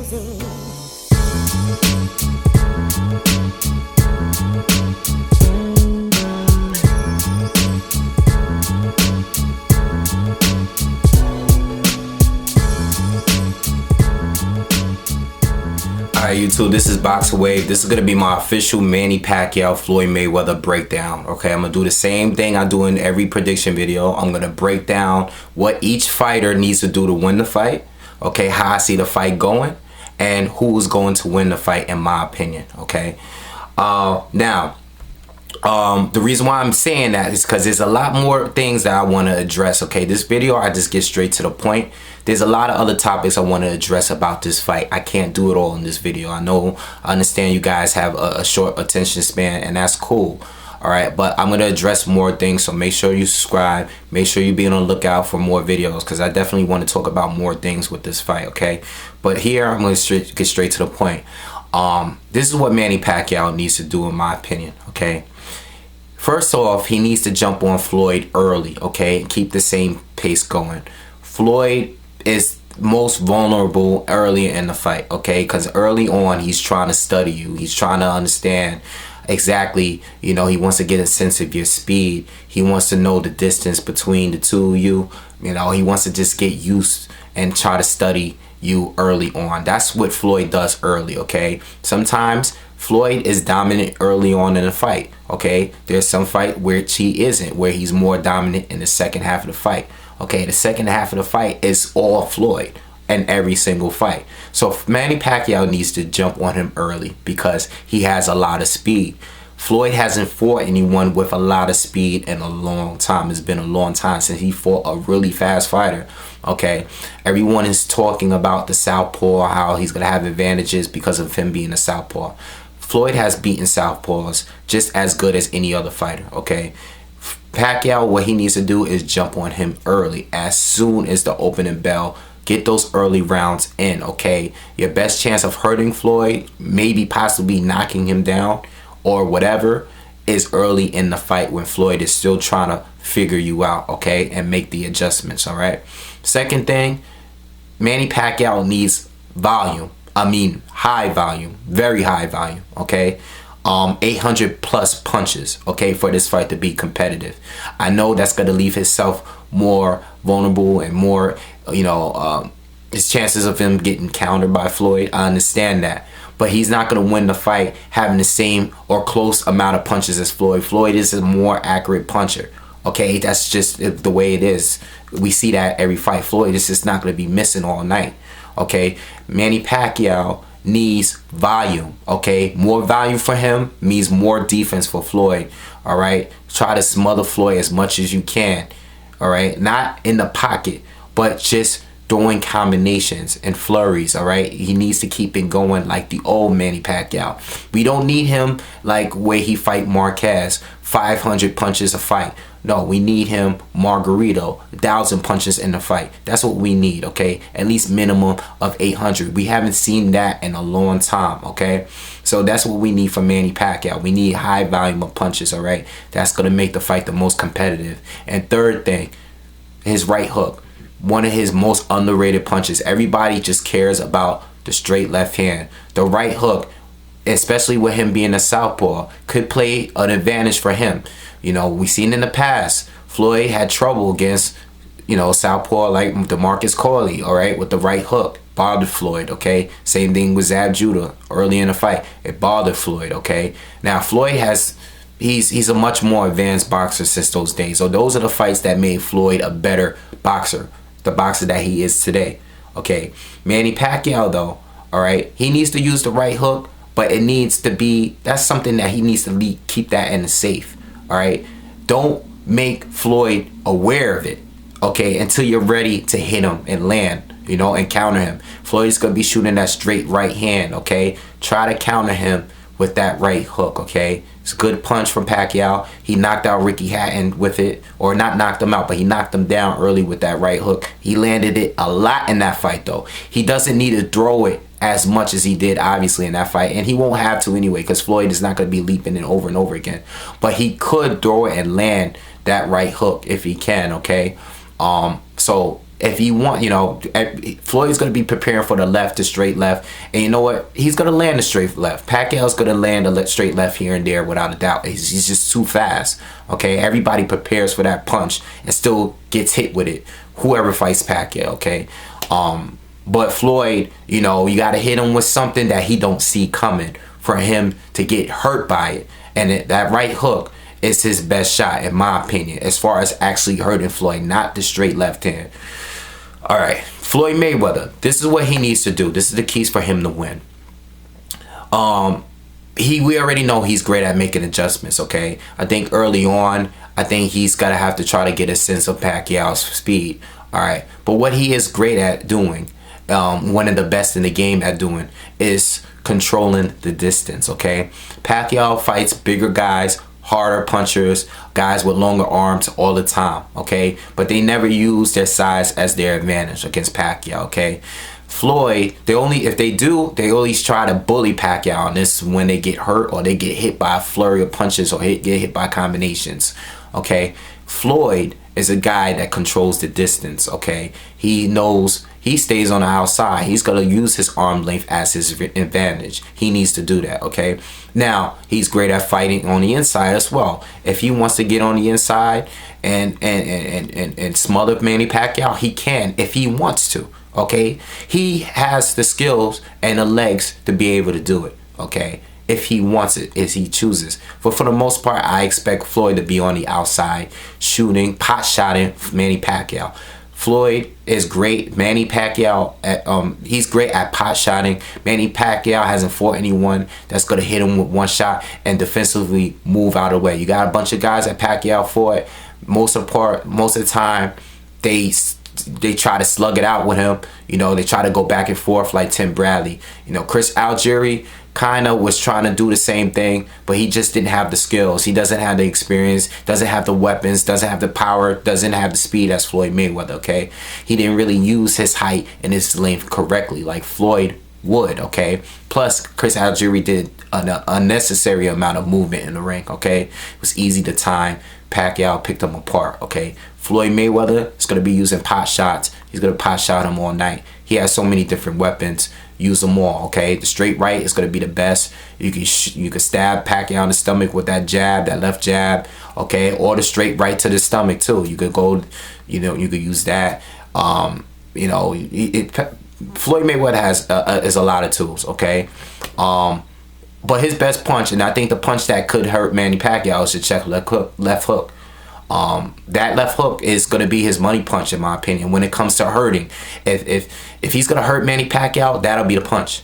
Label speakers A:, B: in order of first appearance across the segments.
A: closing.
B: Alright YouTube, this is BoxingWave. This is going to be my official Manny Pacquiao Floyd Mayweather breakdown. Okay, I'm going to do the same thing I do in every prediction video. I'm going to break down what each fighter needs to do to win the fight. Okay, how I see the fight going and who's going to win the fight in my opinion. Okay, the reason why I'm saying that is because there's a lot more things that I want to address. Okay, this video I just get straight to the point. There's a lot of other topics I want to address about this fight. I can't do it all in this video. I understand you guys have a short attention span, and that's cool. All right, but I'm going to address more things, so make sure you subscribe. Make sure you be on the lookout for more videos, because I definitely want to talk about more things with this fight. Okay, but here I'm going to get straight to the point. This is what Manny Pacquiao needs to do in my opinion. Okay, first off, he needs to jump on Floyd early, okay, and keep the same pace going. Floyd is most vulnerable early in the fight, okay, because early on he's trying to study you. He's trying to understand exactly, you know, he wants to get a sense of your speed. He wants to know the distance between the two of you. You know, he wants to just get used and try to study you early on. That's what Floyd does early, okay. Sometimes Floyd is dominant early on in the fight, okay. There's some fight where he isn't, where he's more dominant in the second half of the fight. Okay, the second half of the fight is all Floyd in every single fight. So Manny Pacquiao needs to jump on him early because he has a lot of speed. Floyd hasn't fought anyone with a lot of speed in a long time. It's been a long time since he fought a really fast fighter. Okay, everyone is talking about the southpaw, how he's going to have advantages because of him being a southpaw. Floyd has beaten southpaws just as good as any other fighter, okay? Pacquiao, what he needs to do is jump on him early, as soon as the opening bell. Get those early rounds in, okay? Your best chance of hurting Floyd, maybe possibly knocking him down or whatever, is early in the fight when Floyd is still trying to figure you out, okay? And make the adjustments, all right? Second thing, Manny Pacquiao needs volume. I mean, high volume, very high volume, okay? 800 plus punches, okay, for this fight to be competitive. I know that's going to leave himself more vulnerable and more, you know, his chances of him getting countered by Floyd. I understand that, but he's not going to win the fight having the same or close amount of punches as Floyd. Floyd is a more accurate puncher, okay? That's just the way it is. We see that every fight. Floyd is just not going to be missing all night, okay? Manny Pacquiao needs volume, okay? More volume for him means more defense for Floyd, all right? Try to smother Floyd as much as you can, all right? Not in the pocket, but just throwing combinations and flurries, all right? He needs to keep it going like the old Manny Pacquiao. We don't need him like where he fight Marquez, 500 punches a fight. No, we need him Margarito, 1,000 punches in the fight. That's what we need, okay? At least minimum of 800. We haven't seen that in a long time, okay? So that's what we need from Manny Pacquiao. We need high volume of punches, all right? That's going to make the fight the most competitive. And third thing, his right hook. One of his most underrated punches. Everybody just cares about the straight left hand. The right hook, especially with him being a southpaw, could play an advantage for him. You know, we've seen in the past, Floyd had trouble against, you know, southpaw like DeMarcus Corley, all right, with the right hook. Bothered Floyd, okay? Same thing with Zab Judah early in the fight. It bothered Floyd, okay? Now, Floyd has, he's a much more advanced boxer since those days. So those are the fights that made Floyd a better boxer, the boxer that he is today, okay? Manny Pacquiao, though, all right, he needs to use the right hook, but it needs to be, that's something that he needs to keep that in the safe. All right, don't make Floyd aware of it, okay, until you're ready to hit him and land, you know, and counter him. Floyd's gonna be shooting that straight right hand, okay? Try to counter him with that right hook, okay? It's a good punch from Pacquiao. He knocked out Ricky Hatton with it, or not knocked him out, but he knocked him down early with that right hook. He landed it a lot in that fight, though. He doesn't need to throw it as much as he did, obviously, in that fight, and he won't have to anyway, because Floyd is not going to be leaping it over and over again. But he could throw it and land that right hook if he can, okay? So if you want, you know, Floyd's going to be preparing for the left, the straight left. And you know what? He's going to land the straight left. Pacquiao's going to land a straight left here and there without a doubt. He's just too fast. Okay, everybody prepares for that punch and still gets hit with it. Whoever fights Pacquiao, okay? But Floyd, you know, you got to hit him with something that he don't see coming for him to get hurt by it. And that right hook is his best shot, in my opinion, as far as actually hurting Floyd, not the straight left hand. All right, Floyd Mayweather, this is what he needs to do. This is the keys for him to win. We already know he's great at making adjustments, okay? I think early on, I think he's got to have to try to get a sense of Pacquiao's speed, all right? But what he is great at doing, one of the best in the game at doing, is controlling the distance, okay? Pacquiao fights bigger guys, harder punchers, guys with longer arms all the time, okay? But they never use their size as their advantage against Pacquiao, okay? Floyd, if they do, they always try to bully Pacquiao, and this is when they get hurt or they get hit by a flurry of punches or get hit by combinations, okay? Floyd is a guy that controls the distance, okay? He knows, he stays on the outside. He's going to use his arm length as his advantage. He needs to do that, okay? Now, he's great at fighting on the inside as well. If he wants to get on the inside and smother Manny Pacquiao, he can if he wants to, okay? He has the skills and the legs to be able to do it, okay? If he wants it, if he chooses. But for the most part, I expect Floyd to be on the outside, shooting, pot-shotting Manny Pacquiao. Floyd is great. Manny Pacquiao, he's great at pot-shotting. Manny Pacquiao hasn't fought anyone that's going to hit him with one shot and defensively move out of the way. You got a bunch of guys that Pacquiao fought. Most of the time, they try to slug it out with him. You know, they try to go back and forth like Tim Bradley. You know, Chris Algieri kind of was trying to do the same thing, but he just didn't have the skills. He doesn't have the experience, doesn't have the weapons, doesn't have the power, doesn't have the speed as Floyd Mayweather, okay? He didn't really use his height and his length correctly like Floyd would, okay? Plus, Chris Algieri did an unnecessary amount of movement in the ring, okay? It was easy to time. Pacquiao picked him apart, okay? Floyd Mayweather is going to be using pot shots. He's going to pot shot him all night. He has so many different weapons. Use them all, okay? The straight right is going to be the best. You can stab Pacquiao in the stomach with that jab, that left jab, okay? Or the straight right to the stomach too. You could go, you know, you could use that. You know, Floyd Mayweather has a lot of tools, okay? But his best punch, and I think the punch that could hurt Manny Pacquiao, is the check left hook. That left hook is going to be his money punch, in my opinion, when it comes to hurting. If he's going to hurt Manny Pacquiao, that'll be the punch,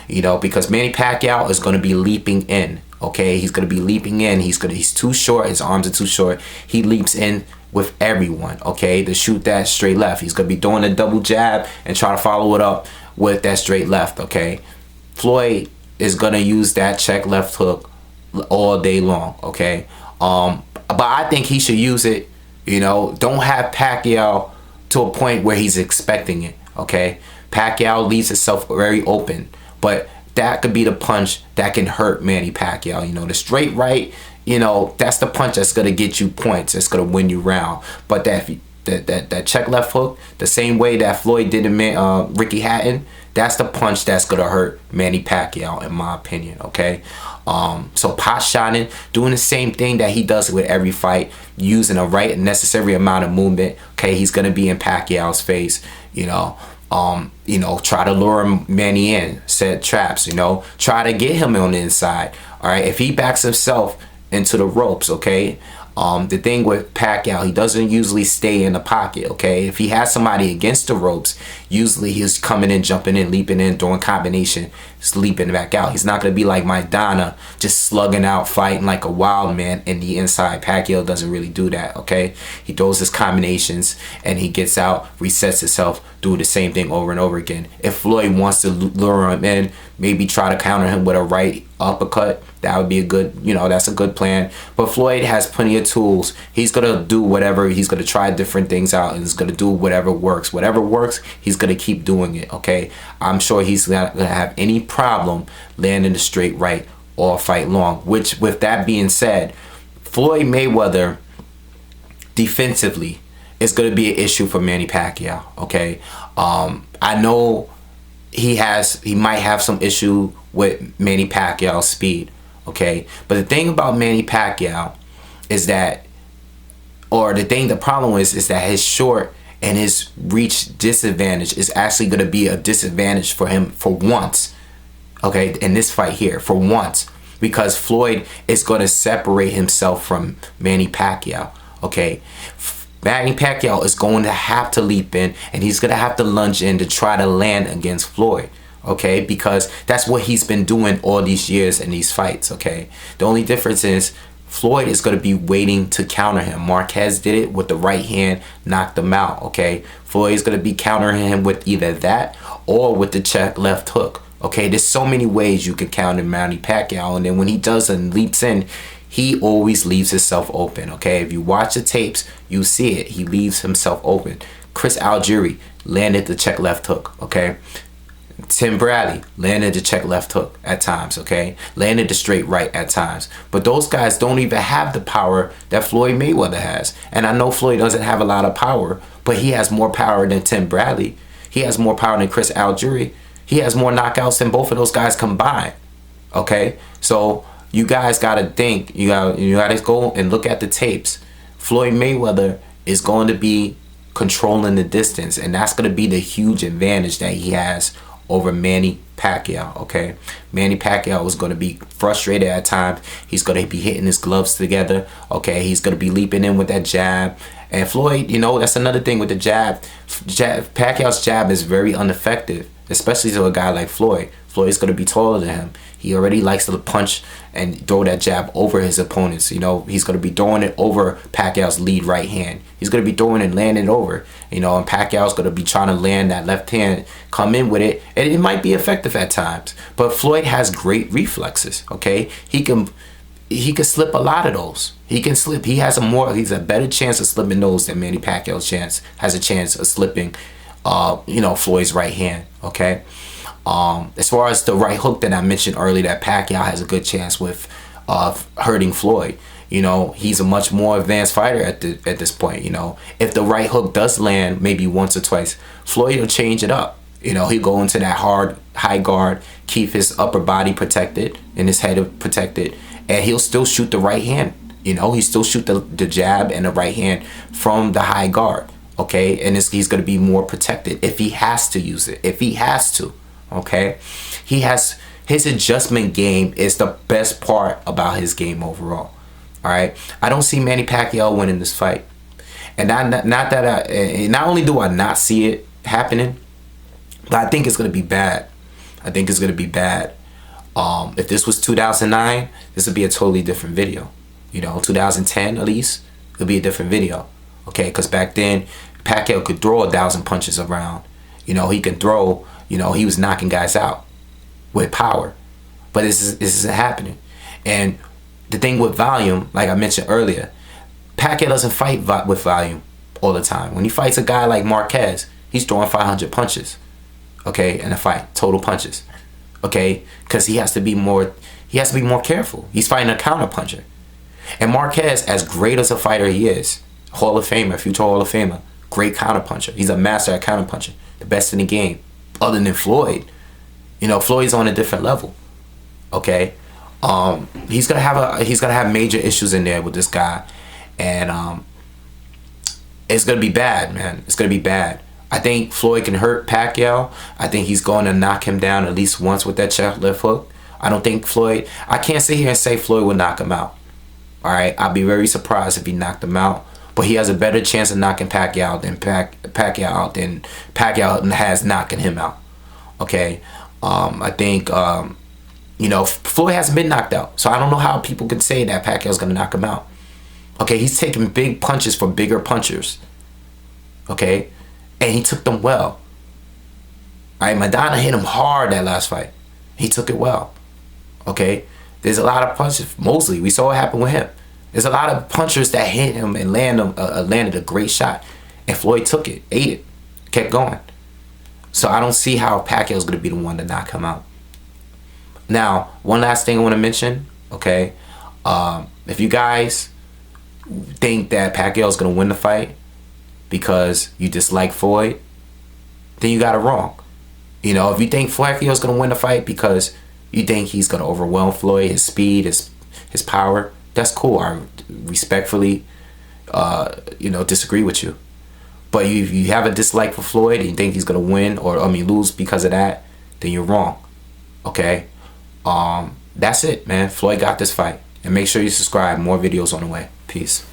B: you know, because Manny Pacquiao is going to be leaping in, okay? He's going to be leaping in. He's too short. His arms are too short. He leaps in with everyone, okay, to shoot that straight left. He's going to be doing a double jab and try to follow it up with that straight left, okay? Floyd is going to use that check left hook all day long, okay? But I think he should use it, you know. Don't have Pacquiao to a point where he's expecting it, okay? Pacquiao leaves himself very open, but that could be the punch that can hurt Manny Pacquiao. You know, the straight right, you know, that's the punch that's going to get you points. It's going to win you round. But that check left hook, the same way that Floyd did in Ricky Hatton, that's the punch that's going to hurt Manny Pacquiao, in my opinion, okay? So pot shotting, doing the same thing that he does with every fight, using a right and necessary amount of movement, okay? He's going to be in Pacquiao's face, you know, try to lure Manny in, set traps, you know, try to get him on the inside, all right? If he backs himself into the ropes, okay, the thing with Pacquiao, he doesn't usually stay in the pocket, okay? If he has somebody against the ropes, usually he's coming in, jumping in, leaping in, throwing combination, leaping back out. He's not going to be like Maidana, just slugging out, fighting like a wild man in the inside. Pacquiao doesn't really do that, okay? He throws his combinations and he gets out, resets himself, do the same thing over and over again. If Floyd wants to lure him in, maybe try to counter him with a right uppercut, that would be a good, you know, that's a good plan. But Floyd has plenty of tools. He's going to do whatever. He's going to try different things out, and he's going to do whatever works. Whatever works, he's going to keep doing it, okay? I'm sure he's not going to have any problem landing the straight right all fight long. Which, with that being said, Floyd Mayweather defensively it's going to be an issue for Manny Pacquiao. Okay, I know he might have some issue with Manny Pacquiao's speed. Okay, but the thing about Manny Pacquiao is that, the problem is that his short and his reach disadvantage is actually going to be a disadvantage for him for once. Okay, in this fight here, for once, because Floyd is going to separate himself from Manny Pacquiao. Okay, Manny Pacquiao is going to have to leap in, and he's going to have to lunge in to try to land against Floyd. Okay, because that's what he's been doing all these years in these fights. Okay, the only difference is Floyd is going to be waiting to counter him. Marquez did it with the right hand, knocked him out. Okay, Floyd is going to be countering him with either that or with the check left hook. Okay, there's so many ways you can counter Manny Pacquiao, and then when he does and leaps in, he always leaves himself open. Okay, if you watch the tapes, you see it. He leaves himself open. Chris Algieri landed the check left hook. Okay, Tim Bradley landed the check left hook at times. Okay, landed the straight right at times. But those guys don't even have the power that Floyd Mayweather has. And I know Floyd doesn't have a lot of power, but he has more power than Tim Bradley. He has more power than Chris Algieri. He has more knockouts than both of those guys combined. Okay, so you guys gotta think. You gotta go and look at the tapes. Floyd Mayweather is going to be controlling the distance, and that's going to be the huge advantage that he has over Manny Pacquiao. Okay, Manny Pacquiao is going to be frustrated at times. He's going to be hitting his gloves together. Okay, he's going to be leaping in with that jab. And Floyd, that's another thing with the jab. Pacquiao's jab is very ineffective, especially to a guy like Floyd. Floyd's going to be taller than him. He already likes to punch and throw that jab over his opponents. He's going to be throwing it over Pacquiao's lead right hand. He's going to be throwing and landing it over. And Pacquiao's going to be trying to land that left hand, come in with it, and it might be effective at times. But Floyd has great reflexes. Okay, he can slip a lot of those. He can slip. He's a better chance of slipping those than Manny Pacquiao has a chance of slipping Floyd's right hand. Okay. As far as the right hook that I mentioned earlier, that Pacquiao has a good chance with hurting Floyd. He's a much more advanced fighter at this point. If the right hook does land maybe once or twice, Floyd will change it up. He'll go into that hard high guard, keep his upper body protected and his head protected, and he'll still shoot the right hand. He still shoot the jab and the right hand from the high guard. Okay, and he's going to be more protected if he has to use it. If he has to. Okay, his adjustment game is the best part about his game overall. All right, I don't see Manny Pacquiao winning this fight, and not only do I not see it happening, but I think it's gonna be bad. I think it's gonna be bad. If this was 2009, this would be a totally different video. 2010 at least, it'll be a different video. Okay, because back then Pacquiao could throw 1,000 punches around. He can throw. He was knocking guys out with power. But this isn't happening. And the thing with volume, like I mentioned earlier, Pacquiao doesn't fight with volume all the time. When he fights a guy like Marquez, he's throwing 500 punches. Okay, in a fight, total punches. Okay, because he has to be more careful. He's fighting a counter puncher. And Marquez, as great as a fighter he is, Hall of Famer, future Hall of Famer, great counter puncher. He's a master at counter punching, the best in the game. Other than Floyd, Floyd's on a different level. Okay, he's gonna have major issues in there with this guy, and it's gonna be bad, man. It's gonna be bad. I think Floyd can hurt Pacquiao. I think he's going to knock him down at least once with that check left hook. I don't think Floyd. I can't sit here and say Floyd will knock him out. All right, I'd be very surprised if he knocked him out. But he has a better chance of knocking Pacquiao out than Pacquiao has knocking him out. Okay, I think Floyd hasn't been knocked out, so I don't know how people can say that Pacquiao's gonna knock him out. Okay, he's taking big punches from bigger punchers. Okay, and he took them well. All right, Madonna hit him hard that last fight. He took it well. Okay, there's a lot of punches. Mosley, we saw what happened with him. There's a lot of punchers that hit him and landed a great shot. And Floyd took it, ate it, kept going. So I don't see how Pacquiao's going to be the one to knock him out. Now, one last thing I want to mention, okay? If you guys think that Pacquiao's going to win the fight, because you dislike Floyd, then you got it wrong. You know, if you think Pacquiao's gonna win the fight because you think he's gonna overwhelm Floyd, his speed, his power, that's cool. I respectfully, disagree with you. But if you have a dislike for Floyd and you think he's gonna win or lose because of that, then you're wrong. Okay, that's it, man. Floyd got this fight, and make sure you subscribe. More videos on the way. Peace.